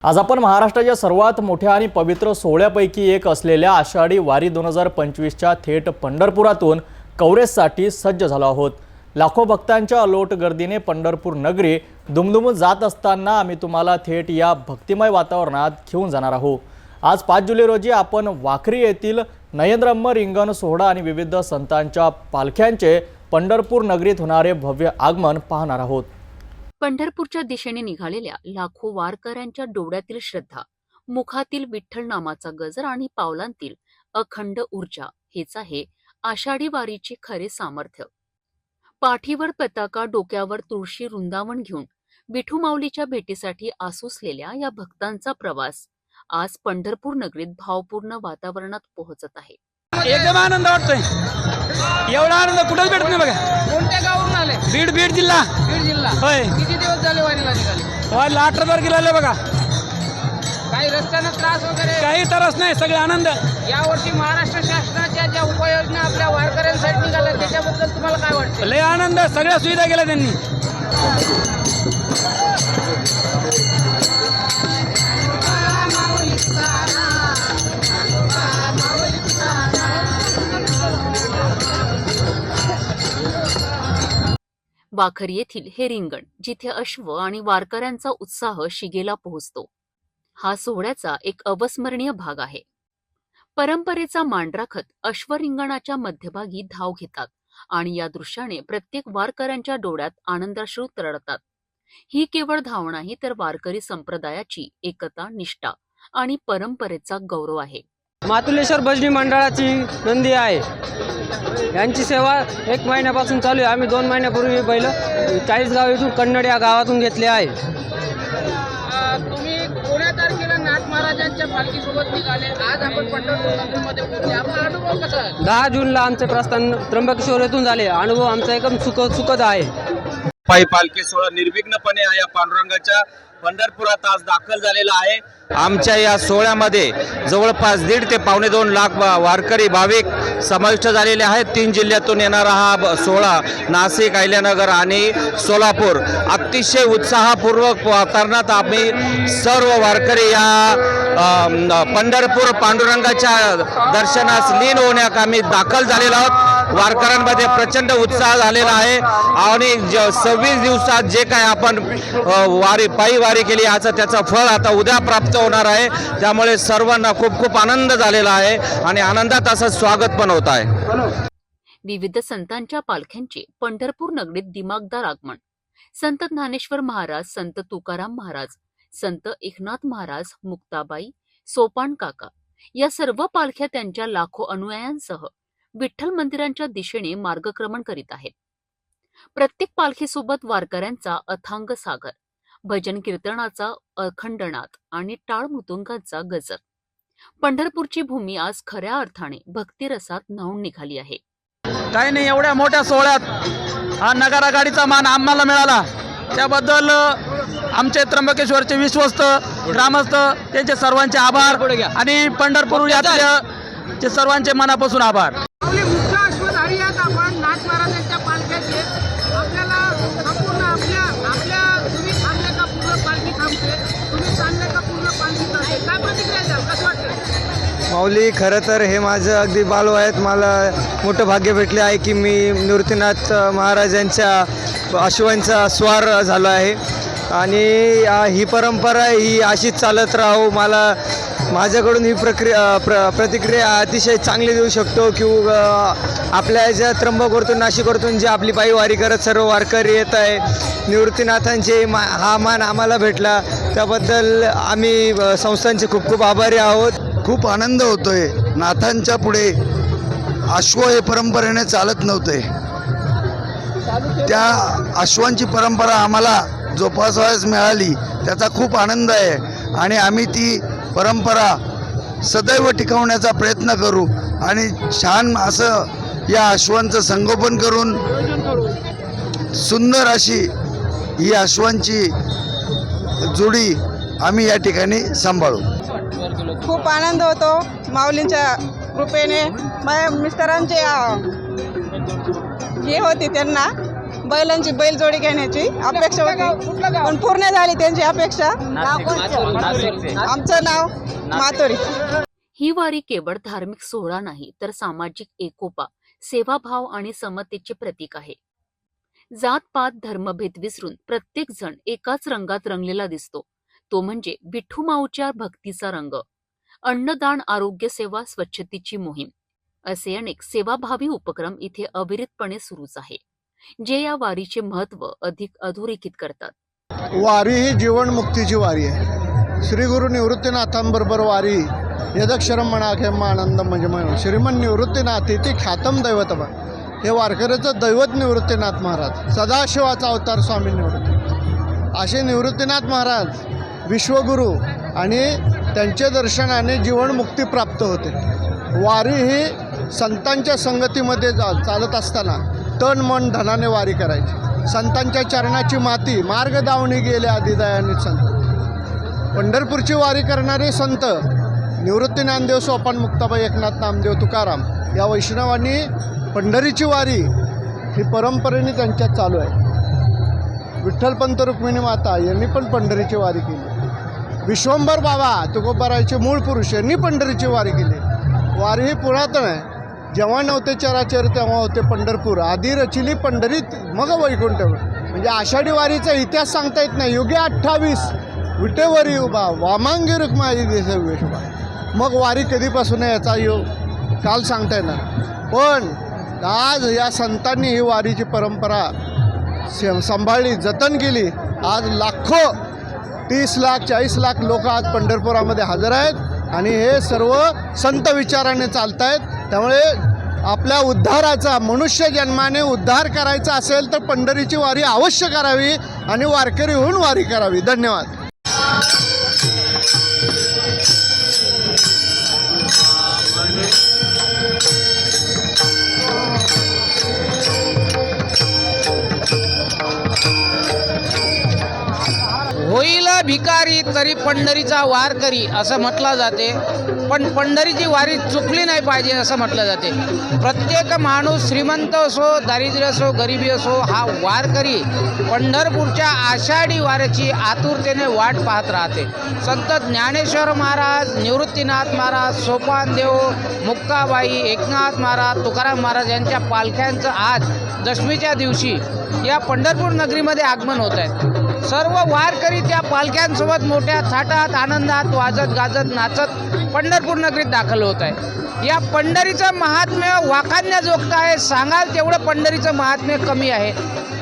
आज आपण महाराष्ट्राच्या सर्वात मोठ्या आणि पवित्र सोहळ्यापैकी एक असलेल्या आषाढी वारी 2025च्या थेट पंढरपुरातून कवरेजसाठी सज्ज झालो आहोत। लाखो भक्तांच्या अलोट गर्दीने पंढरपूर नगरी दुमदुमून जात असताना आम्ही तुम्हाला थेट या भक्तिमय वातावरणात घेऊन जाणार आहोत। आज 5 जुलै रोजी आपण वाखरी येथील नयनरम्य रिंगण सोहळा आणि विविध संतांच्या पालख्यांचे पंढरपूर नगरीत होणारे भव्य आगमन पाहणार आहोत। पंढरपूरच्या दिशेने निघालेल्या लाखो वारकऱ्यांच्या डोळ्यातील श्रद्धा, मुखातील विठ्ठल नामाचा गजर आणि पावलांतील अखंड ऊर्जा हेच आहे आषाढी वारीचे खरे सामर्थ्य। पाठीवर पताका, डोक्यावर तुळशी वृंदावन घेऊन विठू माऊलीच्या भेटीसाठी आसुसलेल्या या भक्तांचा प्रवास आज पंढरपूर नगरीत भावपूर्ण वातावरणात पोहोचत आहे। एकदम आनंद वाटतोय। एवढा आनंद कुठेच भेटत नाही बघा। कोणत्या गावावरून आले? बीड जिल्हा। बीड जिल्हा। होय। किती दिवस झाले वारीला निघाले? 18 तारखेला आले बघा। काही रस्त्यानं त्रास वगैरे? काही त्रास नाही, सगळे आनंद। यावर्षी महाराष्ट्र शासनाच्या ज्या उपाययोजना आपल्या वारकऱ्यांसाठी निघाल्या त्याच्याबद्दल तुम्हाला काय वाटतं? लय आनंद, सगळ्या सुविधा केल्या त्यांनी। वाखरी येथील हे रिंगण, जिथे अश्व आणि वारकऱ्यांचा उत्साह शिगेला पोहोचतो, हा सोहळ्याचा एक अविस्मरणीय भाग आहे। परंपरेचा मान राखत अश्व रिंगणाच्या मध्यभागी धाव घेतात आणि या दृश्याने प्रत्येक वारकऱ्यांच्या डोळ्यात आनंदाश्रू तरळतात। ही केवळ धाव नाही, तर वारकरी संप्रदायाची एकता, निष्ठा आणि परंपरेचा गौरव आहे। मातुलेश्वर भजनी मंडळाची नंदी आहे, यांची सेवा 1 महिन्यापासून चालू आहे। आम्ही 2 महिन्यापूर्वी बैल 40 गाव इथून कन्नड या गावातून घेतले आहे। तुम्ही कोण्या तारखेला नाथ महाराजांच्या पालखीसोबत निघाले? आज आपण पंढरपूर नगरीमध्ये पोहोचले, आपला अनुभव कसा आहे? 10 जूनला आमचे प्रस्थान त्र्यंबकेश्वर येथून झाले। अनुभव आमचा एकदम सुखद आहे। पायी पालखी सोहळा निर्विघ्नपणे या पांडुरंगाच्या पंढरपुरात आज दाखल झालेला आहे। आमच्या या सोहळ्यामध्ये जवळपास 1.5 ते 2.25 लाख वारकरी भाविक समाविष्ट झालेले आहेत। 3 जिल्ह्यातून येणारा हा सोहळा नाशिक, अहिल्यानगर आणि सोलापूर अतिशय उत्साहपूर्वक वातावरणात आम्ही सर्व वारकरी या पंढरपूर पांडुरंगाच्या दर्शनास लीन होण्यास आम्ही दाखल झालेलो आहोत। वारकऱ्यांमध्ये प्रचंड उत्साह झालेला आहे आणि 26 दिवसात जे काय आपण पायी वारी केली याचं त्याचं फळ आता उद्या प्राप्त होणार आहे। त्यामुळे सर्वांना खूप खूप आनंद झालेला आहे आणि आनंदात असं स्वागत पण होत आहे। विविध संतांच्या पालख्यांचे पंढरपूर नगरीत दिमागदार आगमन। संत ज्ञानेश्वर महाराज, संत तुकाराम महाराज, संत एकनाथ महाराज, मुक्ताबाई, सोपान काका या सर्व पालख्या त्यांच्या लाखो अनुयायांसह विठ्ठल मंदिरांच्या दिशेने मार्गक्रमण करीत आहेत। प्रत्येक पालखीसोबत वारकऱ्यांचा अथांग सागर, भजन कीर्तनाचा अखंड नाद आणि टाळ मृदुंगाचा गजर। पंढरपूरची भूमी आज खऱ्या अर्थाने भक्तिरसात न्हाऊन निघाली आहे। काही नाही, एवढ्या मोठ्या सोहळ्यात हा नगारा गाडीचा मान आम्हाला मिळाला, त्याबद्दल आमचे त्र्यंबकेश्वरचे विश्वस्त ग्रामस्थ त्यांचे सर्वांचे आभार आणि पंढरपूर यात्रेचे सर्वांचे मनापासून आभार। आपले मुख्य अश्वधारी आहेत आपण नाथ महाराजांच्या पालख्याचे। आपल्याला संपूर्ण आपल्या तुम्ही थांबले का पूर्ण पालखी थांबते? तुम्ही चालले का पूर्ण पालखी चालते? काय प्रतिक्रिया द्याल? कसं वाटतं? माऊली, खरं तर हे माझं अगदी बालवयात मला मोठं भाग्य भेटले आहे की मी निवृत्तीनाथ महाराजांच्या अश्वांचा स्वार झालो आहे आणि ही परंपरा ही अशीच चालत राहो। मला माझ्याकडून ही प्रतिक्रिया अतिशय चांगली देऊ शकतो की आपल्या ज्या त्र्यंबकवरतून, नाशिकवरतून जे आपली पायी वारी करत सर्व वारकरी येत आहे, निवृत्तीनाथांचे हा मान आम्हाला भेटला, त्याबद्दल आम्ही संस्थांचे खूप खूप आभारी आहोत। खूप आनंद होतोय। नाथांच्या पुढे अश्व हे परंपरेने चालत नव्हते, त्या अश्वांची परंपरा आम्हाला जोपासायला मिळाली, त्याचा खूप आनंद आहे आणि आम्ही ती परंपरा सदैव टिकवण्याचा प्रयत्न करू आणि छान असं या अश्वांचं संगोपन करून सुंदर अशी ही अश्वांची जोडी आम्ही या ठिकाणी सांभाळू। खूप आनंद होतो माऊलींच्या कृपेने। माझ्या मिस्टरांचे हे होते, त्यांना बैलांची बैलजोडी घेण्याची अपेक्षा होती, पण पूर्ण झाली त्यांची अपेक्षा. आमचं नाव मातोरी. ही वारी केवळ धार्मिक सोहळा नाही तर सामाजिक एकोपा, सेवाभाव आणि समतेचे प्रतीक आहे. जात-पात, धर्मभेद विसरून प्रत्येक जण एकाच रंगात रंगलेला दिसतो, तो म्हणजे विठ्ठू माऊच्या भक्तीचा रंग. अन्नदान, आरोग्य सेवा, स्वच्छतेची मोहीम असे अनेक सेवाभावी उपक्रम इथे अविरतपणे सुरूच आहे, जे या वारीचे महत्त्व अधिक अधोरेखित करतात. वारी ही जीवनमुक्तीची वारी आहे. श्री गुरु निवृत्तीनाथांबरोबर वारी यदक्षरम मनाखेम आनंद म्हणजे श्रीमन निवृत्तीनाथ इथे ख्यातम दैवतम. हे वारकऱ्याचं दैवत निवृत्तीनाथ महाराज, सदाशिवाचा अवतार स्वामी निवृत्ती. असे निवृत्तीनाथ महाराज विश्वगुरू आणि त्यांच्या दर्शनाने जीवनमुक्ती प्राप्त होते. वारी ही संतांच्या संगतीमध्ये चालत असताना तन मन धनाने वारी करायची. संतांच्या चरणाची माती मार्ग दावणी गेले आदिदयाने संत. पंढरपूरची वारी करणारे संत निवृत्ती ज्ञानदेव, सोपान मुक्ताबाई, एकनाथ नामदेव, तुकाराम या वैष्णवांनी पंढरीची वारी ही परंपरेने त्यांच्यात चालू आहे. विठ्ठलपंत रुक्मिणी माता यांनी पण पंढरीची वारी केली. विश्वंभर बाबा तुकोबारायचे मूळ पुरुष यांनी पंढरीची वारी केली. वारी ही पुरातन आहे. जेव्हा नव्हते चराचर तेव्हा होते पंढरपूर. आधी रचिली पंढरीत मग वैकुंठ. म्हणजे आषाढी वारीचा इतिहास सांगता येत नाही. युगे 28 विटेवरी उभा वामांगी रुक्माई देशवा. मग वारी कधीपासून आहे याचा काल सांगता येणार. पण आज या संतांनी ही वारीची परंपरा सांभाळली, जतन केली. आज लाखो 30 लाख 40 लाख लोक आज पंढरपुरामध्ये हजर आहेत आणि हे सर्व संत विचाराने चालत आहेत. त्यामुळे आपल्या उद्धाराचा, मनुष्य जन्माने उद्धार करायचा असेल तर पंढरीची वारी अवश्य करावी आणि वारकरी होऊन वारी करावी. धन्यवाद. होईल भिकारी तरी पंढरीचा वार करी असं म्हटलं जाते, पण पंढरीची वारी चुकली नाही पाहिजे असं म्हटलं जाते. प्रत्येक माणूस श्रीमंत असो, दारिद्र्य असो, गरिबी असो, हा वारकरी पंढरपूरच्या आषाढी वारीची आतुरतेने वाट पाहत राहते. संत ज्ञानेश्वर महाराज, निवृत्तीनाथ महाराज, सोपानदेव, मुक्ताबाई, एकनाथ महाराज, तुकाराम महाराज यांच्या पालख्यांचं आज दशमीच्या दिवशी या पंढरपूर नगरीमध्ये आगमन होत आहे. सर्व वारकरी त्या पालख्यांसोबत मोठ्या थाटात, आनंदात, वाजत गाजत, नाचत पंढरपूर नगरीत दाखल होत आहे. या पंढरीचं महात्म्य वाखाणण्याजोगतं आहे. सांगाल तेवढं पंढरीचं महात्म्य कमी आहे.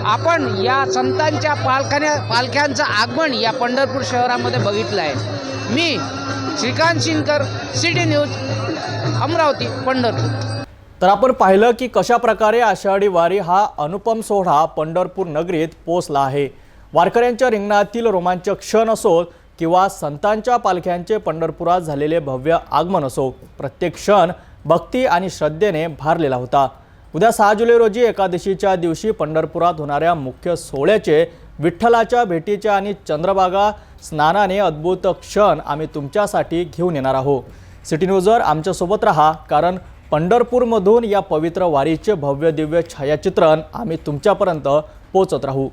आपण या संतांच्या पालख्यांचं आगमन या पंढरपूर शहरामध्ये बघितलं आहे. मी श्रीकांत शिंकर, सिटी न्यूज, अमरावती, पंढरपूर. तर आपण पाहिलं की कशा प्रकारे आषाढी वारी हा अनुपम सोहळा पंढरपूर नगरीत पोचला आहे. वारकऱ्यांच्या रिंगणातील रोमांचक क्षण असो किंवा संतांच्या पालख्यांचे पंढरपुरात झालेले भव्य आगमन असो, प्रत्येक क्षण भक्ती आणि श्रद्धेने भारलेला होता. उद्या 6 जुलै रोजी एकादशीच्या दिवशी पंढरपुरात होणाऱ्या मुख्य सोहळ्याचे, विठ्ठलाच्या भेटीचे आणि चंद्रभागा स्नानाने अद्भुत क्षण आम्ही तुमच्यासाठी घेऊन येणार आहोत. सिटी न्यूजवर आमच्यासोबत राहा, कारण पंढरपूरमधून या पवित्र वारीचे भव्य दिव्य छायाचित्रण आम्ही तुमच्यापर्यंत पोहोचत राहू.